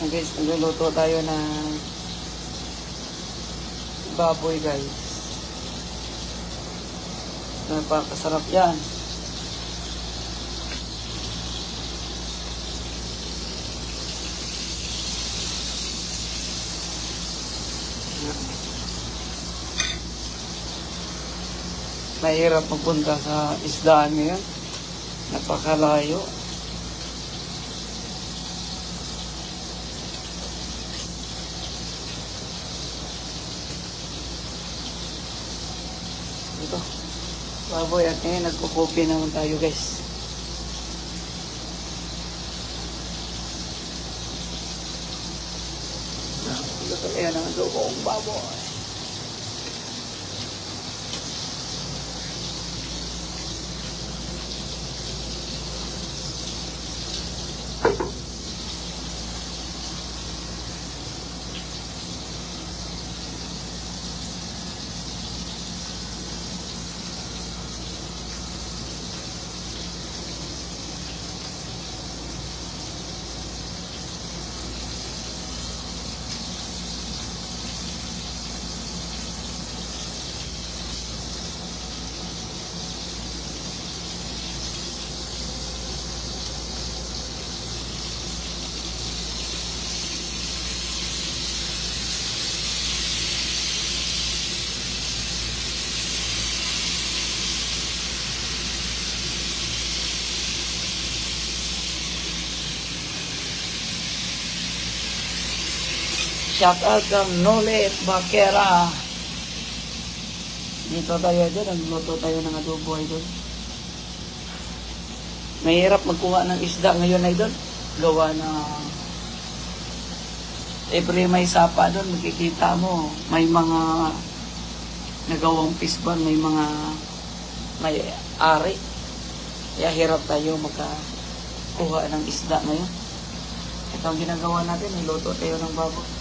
Guys, nagluluto tayo ng baboy guys. Napakasarap yan. Mahirap magpunta sa isdaan ngayon. Napakalayo. Ito. Baboy at ngayon nagkukupi naman tayo guys. Ito yan ang lukong baboy. Shout out kang Nolet Bakera. Dito tayo doon, nagluto tayo ng adobo ay doon. Mahirap magkuha ng isda ngayon ay doon. Gawa na every may sapa doon, makikita mo, may mga nagawang pisban, may mga may ari. Kaya hirap tayo makakuha ng isda ngayon. Ito ang ginagawa natin, niluto tayo ng baboy.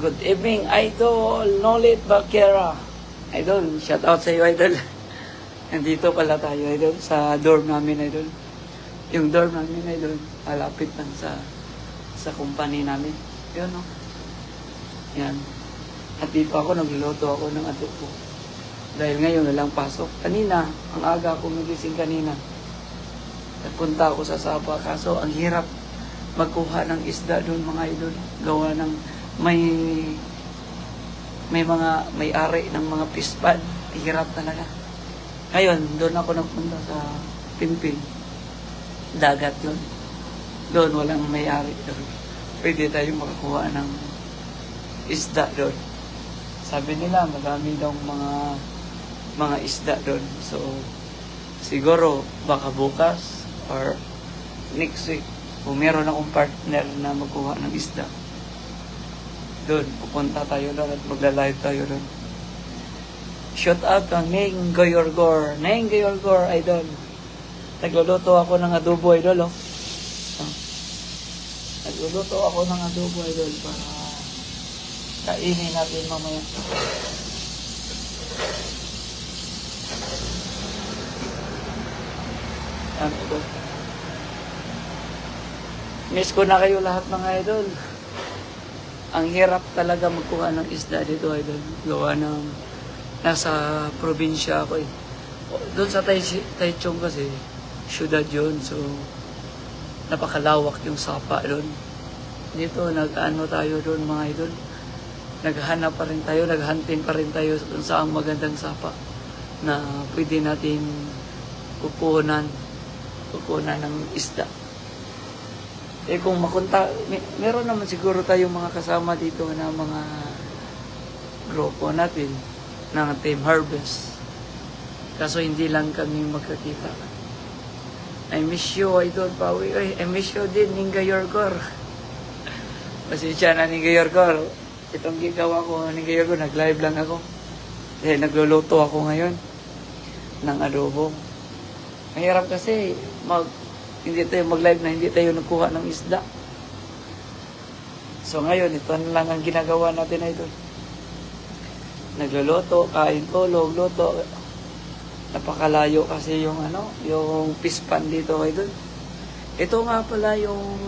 Good evening, Idol Nolet Bakera. Idol, shout out sa iyo, Idol. Nandito pala tayo, Idol, sa dorm namin, Idol. Yung dorm namin, Idol, malapit lang sa company namin. Yun, no? Yan. At dito ako, nagluluto ako ng adobo. Dahil ngayon, walang pasok. Kanina, ang aga ako nagising kanina. Nagpunta ako sa Sapa, kaso ang hirap magkuha ng isda doon, mga Idol. Gawa ng may ari ng mga pispan. Hirap talaga. Ngayon, doon ako nagpunta sa Pimpin. Dagat yun. Doon, walang may ari doon. Pwede tayo makakuha ng isda doon. Sabi nila, marami daw mga isda doon. So, siguro, baka bukas or next week, kung meron akong partner na magkuha ng isda, doon, pupunta tayo doon at magla-live tayo doon. Shout out kang Neng Gayorgor. Neng Gayorgor, Idol. Nagluluto ako ng adobo, Idol, oh. Nagluluto ako ng adobo, Idol, para kainin natin mamaya. Yan, Idol. Miss ko na kayo lahat, mga Idol. Ang hirap talaga magkuha ng isda dito, Idol. Gawa ng nasa probinsya ako eh. Doon sa Taichung kasi, syudad yun. So, napakalawak yung sapa doon. Dito, nag-ano tayo doon, mga Idol. Naghanap pa rin tayo, naghunting pa rin tayo kung saan magandang sapa na pwede natin kukunan ng isda. Eh kung makunta, meron naman siguro tayong mga kasama dito na mga grupo natin ng Team Harvest. Kaso hindi lang kami magkakita. I miss you, Idol Pawi. Ay, I miss you din, Ninga Yorgor. Pasensya na, Ninga Yorgor. Itong ginawa ko, Ninga Yorgor, nag-live lang ako. Kasi nagluluto ako ngayon ng adobo. Mahirap kasi hindi tayo mag-live na hindi tayo nagkuha ng isda. So ngayon, ito na lang ang ginagawa natin, Idol. Nagluluto, kain, tulog, luto. Napakalayo kasi yung yung fish pan dito, Idol. Ito nga pala yung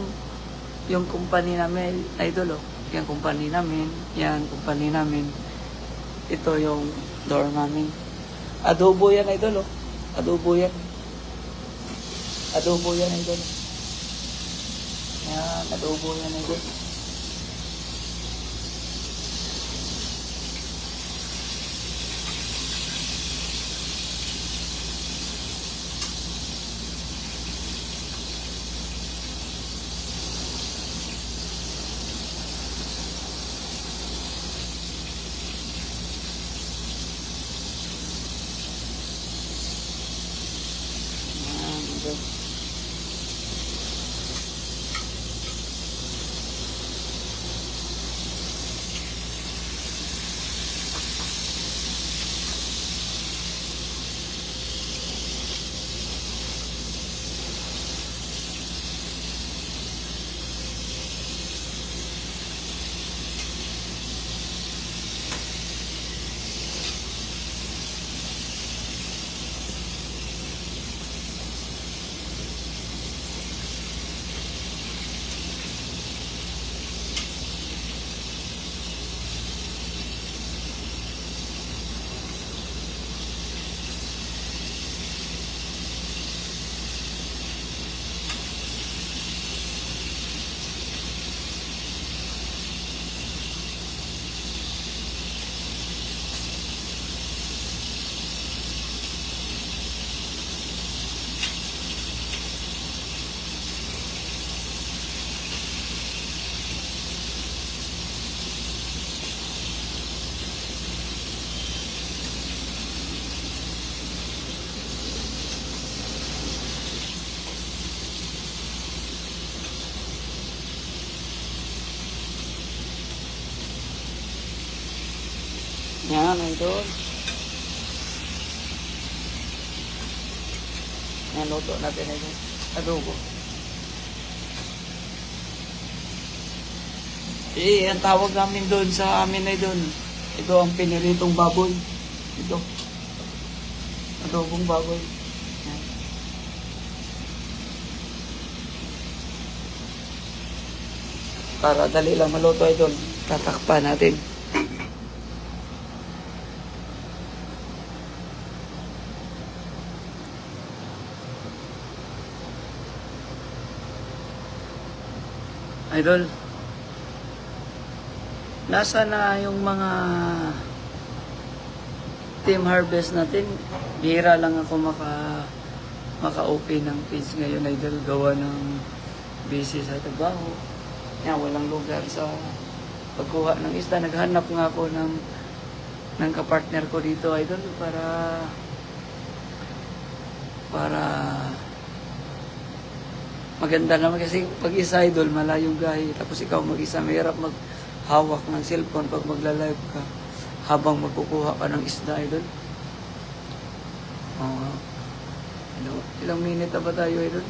company namin, Idol, oh. Yung company namin, Ito yung door namin. Adobo yan, Idol, oh. Adobo yan, Idol. Yan, adobo yan, Idol. Yan, Idol. Yan, Idol. Yan, luto natin, Idol. Adobo. Ang tawag namin doon sa amin, Idol. Ito ang piniritong baboy. Ito. Adobong baboy. Yan. Para dali lang maluto, Idol. Tatakpan natin. Idol, nasa na yung mga team harvest natin? Bihira lang ako maka-open ng page ngayon, Idol. Gawa ng busy sa trabaho. Yan, walang lugar sa pagkuha ng isda. Naghanap nga ako ng kapartner ko dito, Idol, para maganda naman kasi pag isa, Idol, malayong gahi. Tapos ikaw mag-isa, mahirap maghawak ng cellphone pag magla-live ka habang magkukuha ka ng isda, Idol. Ilang minute na ba tayo, Idol?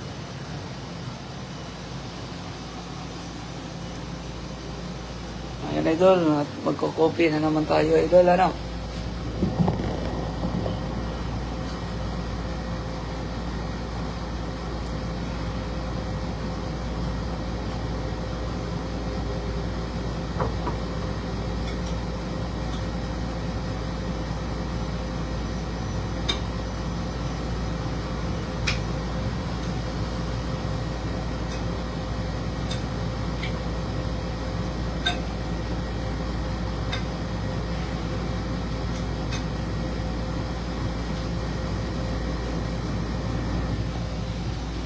Ayan, Idol, magko-copy na naman tayo, Idol, ano?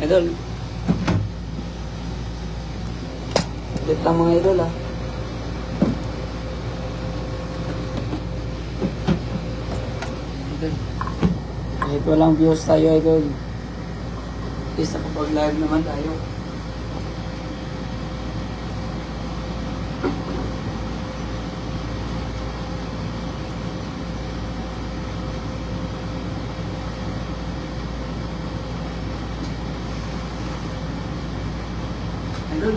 Idol. Ulit lang mga idol, ah. Idol. Kahit walang views tayo, Idol. least nakapag-live naman tayo. Idol,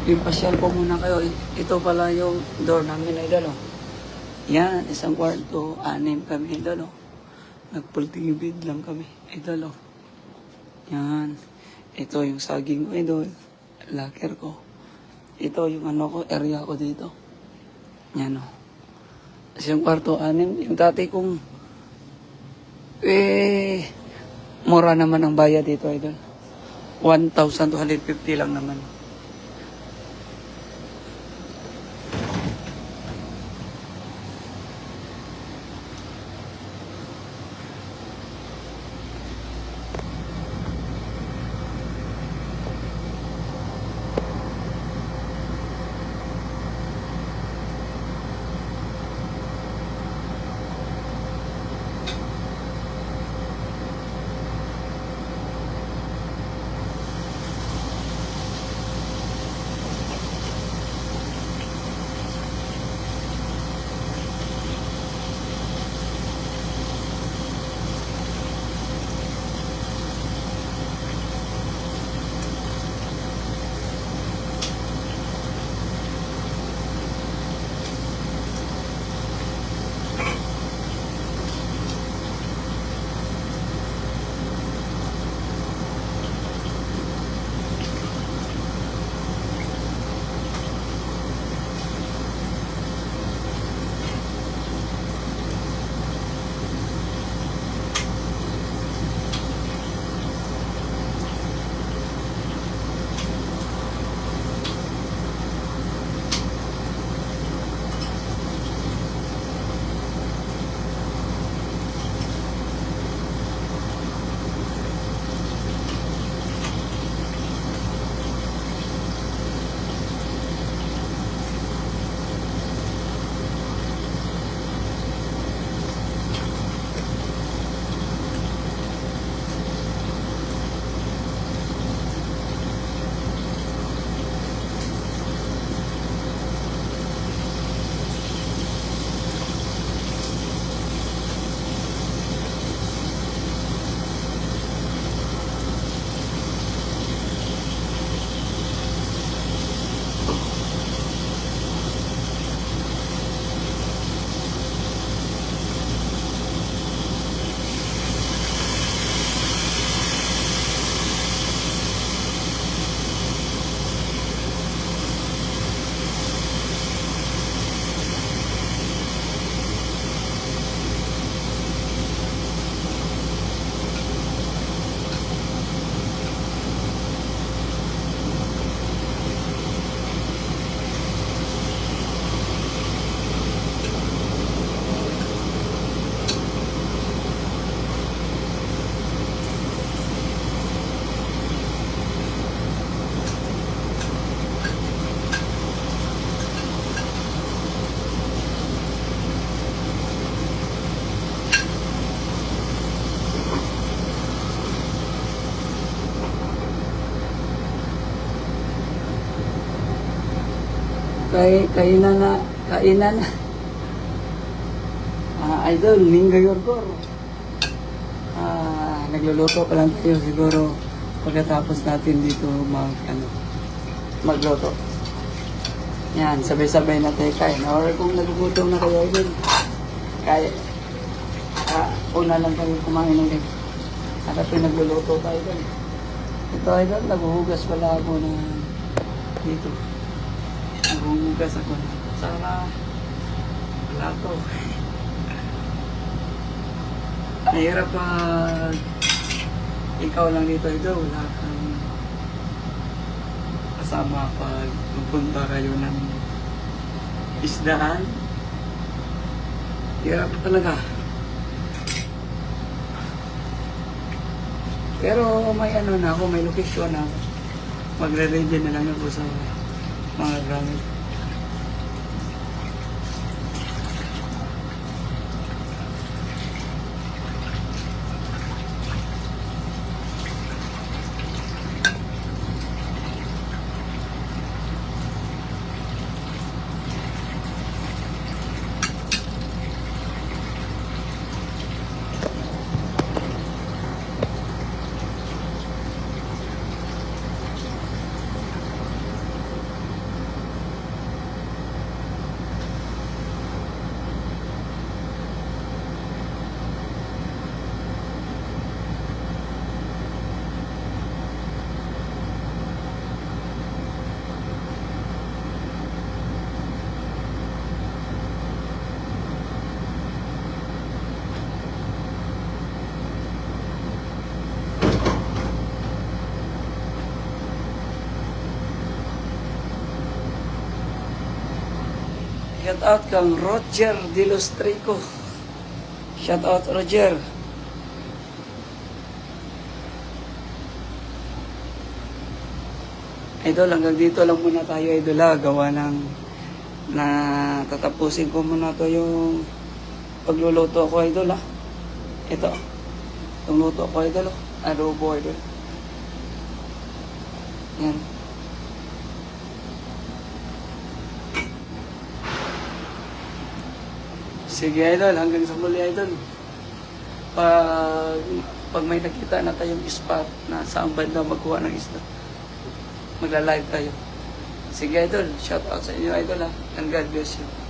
ipasyal ko muna kayo. Ito pala yung door namin, idol. Oh. Yan, isang kwarto, 6 kami, idol. Oh. Nagpultingibid lang kami, idol. Oh. Yan. Ito yung saging ko, idol. Locker ko. Ito yung ano ko, area ko dito. Yan, oh. Isang kwarto, 6. Yung tatay kong, mura naman ang bayad dito, idol. 1,250 lang naman. Kainan na. Idol, Lingga Yorgor. Nagluluto pa lang tayo siguro pagkatapos natin dito magluto. Yan, sabay-sabay na tayo kain. Or kung nagugutom na kayo, idol, kaya, una lang kayo kumain ng gabi. At ako nagluluto tayo, idol. Ito, idol, naghuhugas pala ako na dito. Naghuhugas ako. Sana, wala to. Mahirap pag ikaw lang dito, idol. Wala kang kasama pag magpunta kayo ng isdaan. Hirap talaga. Pero may ano na ako, may location na ako. Magre-ready na lang ako sa mga gamit. Shout out kang Roger De Los Trico. Shout out Roger. Idol, hanggang dito lang muna tayo, idol, ha. Gawa ng na tatapusin ko muna to yung pagluluto ko, idol, ha. Ito, itong luto ko, idol, oh. Adobo, idol. Yan. Sige, idol, hanggang sa muli, idol. Pag may nakita na tayong spot na saan banda magkuha ng isda, magla-live tayo. Sige, idol. Shout out sa inyo, idol, ha. And God bless you.